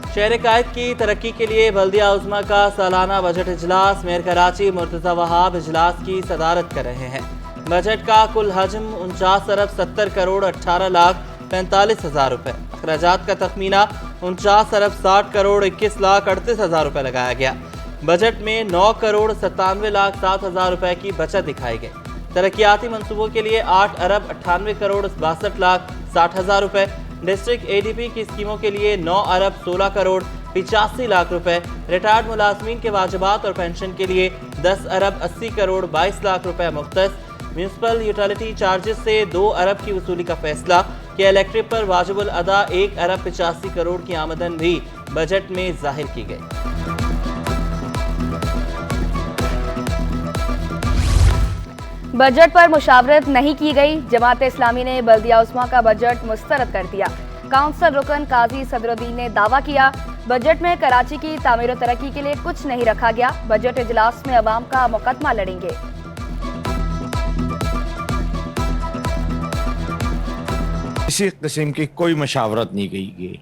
शहर कायद की तरक्की के लिए बल्दिया उज़्मा का सालाना बजट इजलास। मेयर कराची मुर्तज़ा वहाब इजलास की सदारत कर रहे हैं। बजट का कुल हजम 49 अरब 70 करोड़ 18 लाख 45 हजार रुपये। अखराजात का तखमीना 49 अरब 60 करोड़ 21 लाख 38 हजार रुपये लगाया गया। बजट में 9 करोड़ 97 लाख 7 हजार रुपये की बचत दिखाई गई। तरक्याती मंसूबों के लिए 8 अरब 98 करोड़ 62 लाख 60 हजार रुपये। डिस्ट्रिक्ट ADP की स्कीमों के लिए 9 अरब 16 करोड़ 85 लाख रुपए। रिटायर्ड मुलाजमीन के वाजिबात और पेंशन के लिए 10 अरब 80 करोड़ 22 लाख रुपए मुख्तस। म्यूनसिपल यूटिलिटी चार्जेस से 2 अरब की वसूली का फैसला कि इलेक्ट्रिक पर वाजिबुल अदा 1 अरब 85 करोड़ की आमदन भी बजट में जाहिर की गई। बजट पर मुशावरत नहीं की गई। जमात इस्लामी ने बल्दिया उस्मा का बजट मुस्तरद कर दिया। काउंसिल रुकन काजी सदरुद्दीन ने दावा किया, बजट में कराची की तामीर और तरक्की के लिए कुछ नहीं रखा गया। बजट इजलास में अवाम का मुकदमा लड़ेंगे। किसी किस्म की कोई मशावरत नहीं की गई।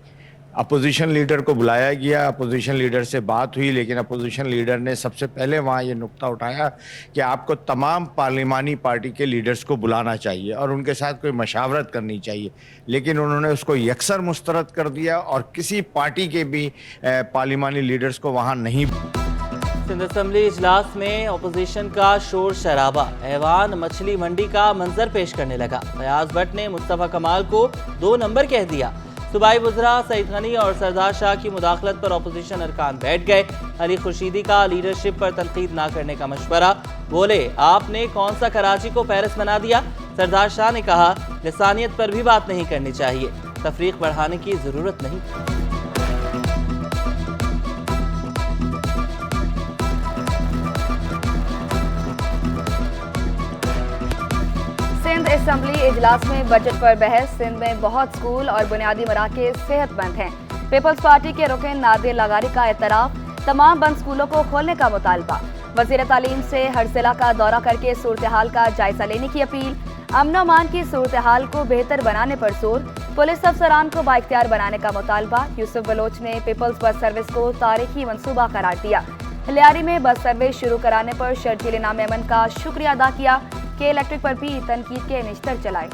अपोजिशन लीडर को बुलाया गया, अपोजिशन लीडर से बात हुई, लेकिन अपोजिशन लीडर ने सबसे पहले वहाँ ये नुक्ता उठाया कि आपको तमाम पार्लिमानी पार्टी के लीडर्स को बुलाना चाहिए और उनके साथ कोई मशावरत करनी चाहिए, लेकिन उन्होंने उसको यकसर मुस्तरद कर दिया और किसी पार्टी के भी पार्लिमानी लीडर्स को वहाँ नहीं। सिंध असम्बली इजलास में अपोजिशन का शोर शराबा। ऐवान मछली मंडी का मंजर पेश करने लगा। फयाज भट्ट ने मुस्तफ़ा कमाल को 2 नंबर कह दिया। सूबाई वज़रा सईद गनी और सरदार शाह की मुदाखलत पर अपोजिशन अरकान बैठ गए। अली खुर्शीदी का लीडरशिप पर तनकीद ना करने का मशवरा। बोले, आपने कौन सा कराची को पेरिस बना दिया। सरदार शाह ने कहा, लिसानियत पर भी बात नहीं करनी चाहिए, तफरीक बढ़ाने की जरूरत नहीं। सिंध असम्बली इजलास में बजट पर बहस। सिंध में बहुत स्कूल और बुनियादी मराकज़ सेहतमंद हैं। पीपल्स पार्टी के रुकन नादिर लगारी का एतराफ़। तमाम बंद स्कूलों को खोलने का मुतालबा। वज़ीर तालीम से हर जिला का दौरा करके सूरत हाल का जायजा लेने की अपील। अमन अमान की सूरत हाल को बेहतर बनाने पर जोर। पुलिस अफसरान को बाइख्तियार बनाने का मुतालबा। यूसुफ बलोच ने पीपल्स बस सर्विस को तारीखी मनसूबा करार दिया। लियारी में बस सर्विस शुरू कराने पर शर्जील नाम अमन का शुक्रिया अदा किया कि इलेक्ट्रिक पर भी तनकीद के निश्तर चलाए।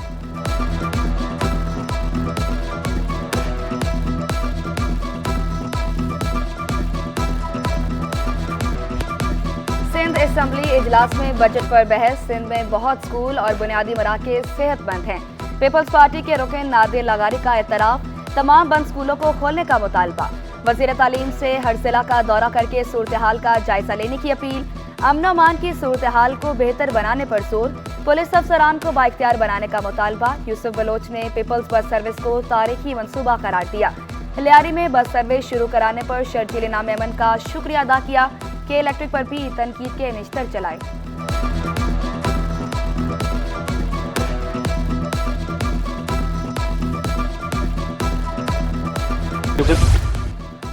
सिंध असम्बली इजलास में बजट पर बहस। सिंध में बहुत स्कूल और बुनियादी मराकज़ सेहतमंद हैं। पीपल्स पार्टी के रुकन नादिर लगारी का एतराफ़। तमाम बंद स्कूलों को खोलने का मुतालबा। वज़ीर तालीम से हर जिला का दौरा करके सूरत हाल का जायजा लेने की अपील। अमन अमान की सूरत हाल को बेहतर बनाने पर जोर। पुलिस अफसरान को बाइख्तियार बनाने का मुतालबा। यूसुफ बलोच ने पीपल्स बस सर्विस को तारीखी मनसूबा करार दिया। लियारी में बस सर्विस शुरू कराने पर शर्जील नाम अमन का शुक्रिया अदा किया कि इलेक्ट्रिक पर भी तनकीद के निश्तर चलाए।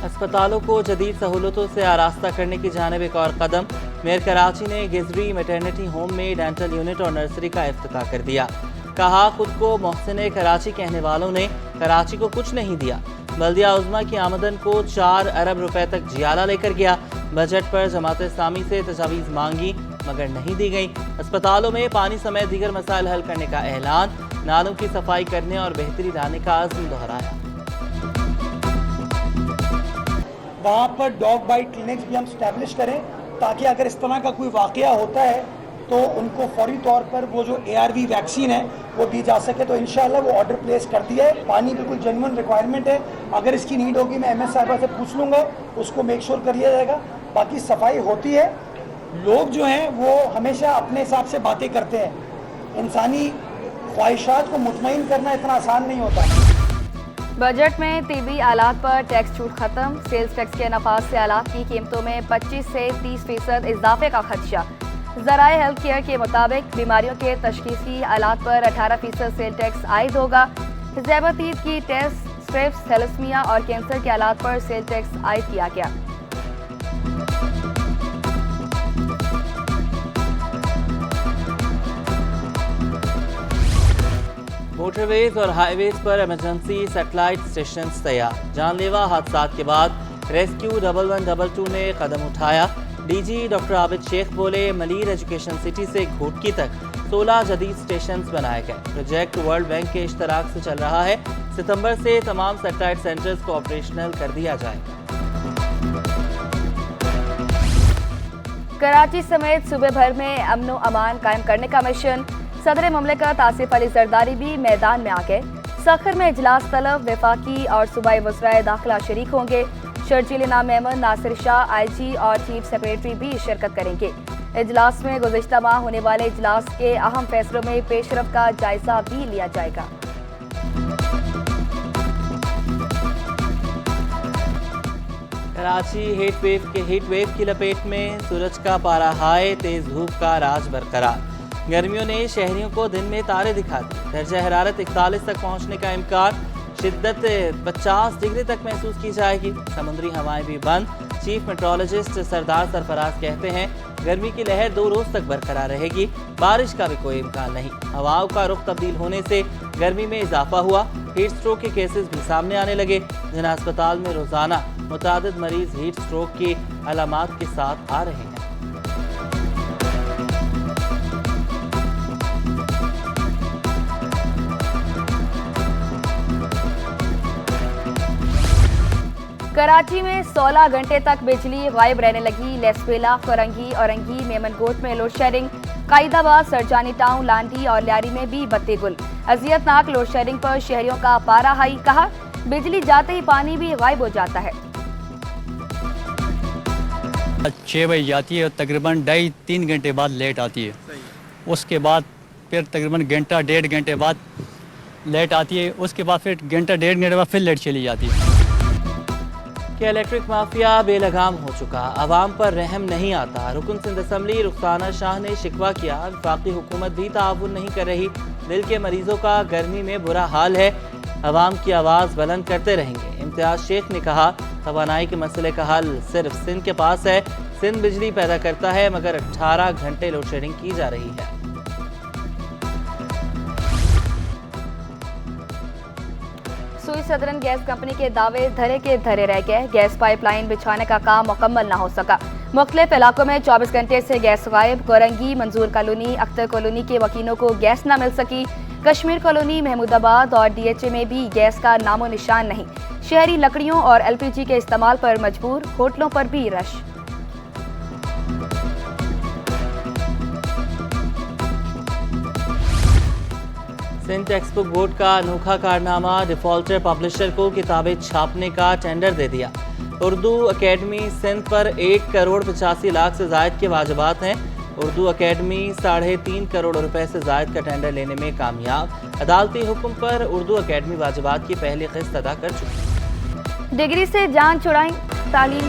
अस्पतालों को जदीद सहूलतों से आरास्ता करने की जानिब एक और कदम। मेयर कराची ने गिजरी मैटरनिटी होम में डेंटल यूनिट और नर्सरी का इफ्तिताह कर दिया। कहा, खुद को मोहसिन कराची कहने वालों ने कराची को कुछ नहीं दिया। बल्दिया उज़्मा की आमदन को 4 अरब रुपए तक जियाला लेकर गया। बजट पर जमात इस्लामी से तजावीज़ मांगी मगर नहीं दी गई। अस्पतालों में पानी समेत दीगर मसाइल हल करने का ऐलान। नालों की सफाई करने और बेहतरी लाने का अज़्म दोहराया। वहाँ पर डॉग बाइट क्लिनिक्स भी हम स्टैब्लिश करें ताकि अगर इस तरह का कोई वाक़या होता है तो उनको फौरी तौर पर वो जो ARV वैक्सीन है वो दी जा सके। तो इंशाल्लाह वो ऑर्डर प्लेस कर दिया है। पानी बिल्कुल जेन्युइन रिक्वायरमेंट है। अगर इसकी नीड होगी मैं MS साहिबा से पूछ लूँगा, उसको मेक श्योर कर लिया जाएगा। बाकी सफाई होती है। लोग जो हैं वो हमेशा अपने हिसाब से बातें करते हैं। इंसानी ख्वाहिशात को मुतमईन करना इतना आसान नहीं होता। बजट में तिबी आलात पर टैक्स छूट खत्म। सेल्स टैक्स के नफाज से आलात की कीमतों में 25 से 30% इजाफे का खदशा। ज़राए हेल्थ केयर के मुताबिक बीमारियों के तशखीसी आलात पर 18% सेल टैक्स आयद होगा। ज़ैबतीत की टेस्ट स्ट्रेप्स, थैलेसीमिया और कैंसर के आलात पर सेल टैक्स आयद किया गया। मोटरवेज और हाईवेज पर इमरजेंसी सैटेलाइट स्टेशन तैयार। जानलेवा हादसात के बाद रेस्क्यू 1112 ने कदम उठाया। डीजी डॉक्टर आबिद शेख बोले, मलीर एजुकेशन सिटी से घोटकी तक 16 जदीद स्टेशन बनाए गए। प्रोजेक्ट वर्ल्ड बैंक के इश्तराक से चल रहा है। सितंबर से तमाम सैटेलाइट सेंटर्स को ऑपरेशनल कर दिया जाएगा। कराची समेत सूबे भर में अमनो अमान कायम करने का मिशन। सदर मुमलिकत आसिफ अली जरदारी भी मैदान में आ गए। सखर में इजलास तलब वफाकी और सूबाई वज़राए दाखिला शरीक होंगे। शर्जील इनाम मेमन, नासिर शाह, IG और चीफ सेक्रेटरी भी शिरकत करेंगे। इजलास में गुज़िश्ता माह होने वाले इजलास के अहम फैसलों में पेशरफ का जायजा भी लिया जाएगा। कराची हीट वेव की लपेट में, सूरज का पारा हाई, तेज धूप का राज बरकरार। गर्मियों ने शहरियों को दिन में तारे दिखा दिए। दर्जा हरारत 41 तक पहुंचने का इम्कान। शिद्दत 50 डिग्री तक महसूस की जाएगी। समुद्री हवाएं भी बंद। चीफ मेट्रोलॉजिस्ट सरदार सरफराज कहते हैं, गर्मी की लहर 2 रोज तक बरकरार रहेगी। बारिश का भी कोई इम्कान नहीं। हवाओं का रुख तब्दील होने से गर्मी में इजाफा हुआ। हीट स्ट्रोक के केसेस भी सामने आने लगे। जिन्हें अस्पताल में रोजाना मुतादिद मरीज हीट स्ट्रोक की अलामात के साथ आ रहे हैं। कराची में 16 घंटे तक बिजली गायब रहने लगी। लेसपेला, फरंगी, औरंगी, मेमनगोट में load shedding. Qaidabad, Surjani town, Landhi और लियारी में भी बत्ती गुल। अजियतनाक लोड शेडिंग पर शहरियों का पारा हाई। कहा, बिजली जाते ही पानी भी गायब हो जाता है। 6 बजे जाती है और तकरीबन 2.5-3 घंटे बाद लेट आती है। उसके बाद फिर तकरीबन घंटा 1.5 घंटे बाद लेट आती है। उसके बाद फिर घंटा 1.5 घंटे बाद फिर लेट चली जाती है। कि इलेक्ट्रिक माफिया बेलगाम हो चुका, आवाम पर रहम नहीं आता। रुकन सिंध असम्बली रुखसाना शाह ने शिकवा किया, वफाकी हुकूमत भी ताउन नहीं कर रही। दिल के मरीजों का गर्मी में बुरा हाल है, आवाम की आवाज़ बुलंद करते रहेंगे। इम्तियाज शेख ने कहा, तवानाई के मसले का हल सिर्फ सिंध के पास है। सिंध बिजली पैदा करता है मगर 18 घंटे लोड शेडिंग की जा रही है। सुई सदरन गैस कंपनी के दावे धरे के धरे रह गए। गैस पाइपलाइन बिछाने का काम मुकम्मल न हो सका। मुख्तलिफ इलाकों में 24 घंटे से गैस गायब। कोरंगी, मंजूर कॉलोनी, अख्तर कॉलोनी के वकीलों को गैस न मिल सकी। कश्मीर कॉलोनी, महमूदाबाद और DHA में भी गैस का नामो निशान नहीं। शहरी लकड़ियों और LPG के इस्तेमाल पर मजबूर। होटलों पर भी rush. Sindh text book board का अनोखा कारनामा, डिफॉल्टर पब्लिशर को किताबें छापने का टेंडर दे दिया। उर्दू अकेडमी सिंध पर 1,85,00,000 से जायद के वाजिबात हैं। उर्दू अकेडमी 3.5 करोड़ रुपए से जायद का टेंडर लेने में कामयाब। अदालती हुक्म पर उर्दू अकेडमी वाजिबात की पहली किस्त अदा कर चुकी। डिग्री से जान छुड़ाई, तालीम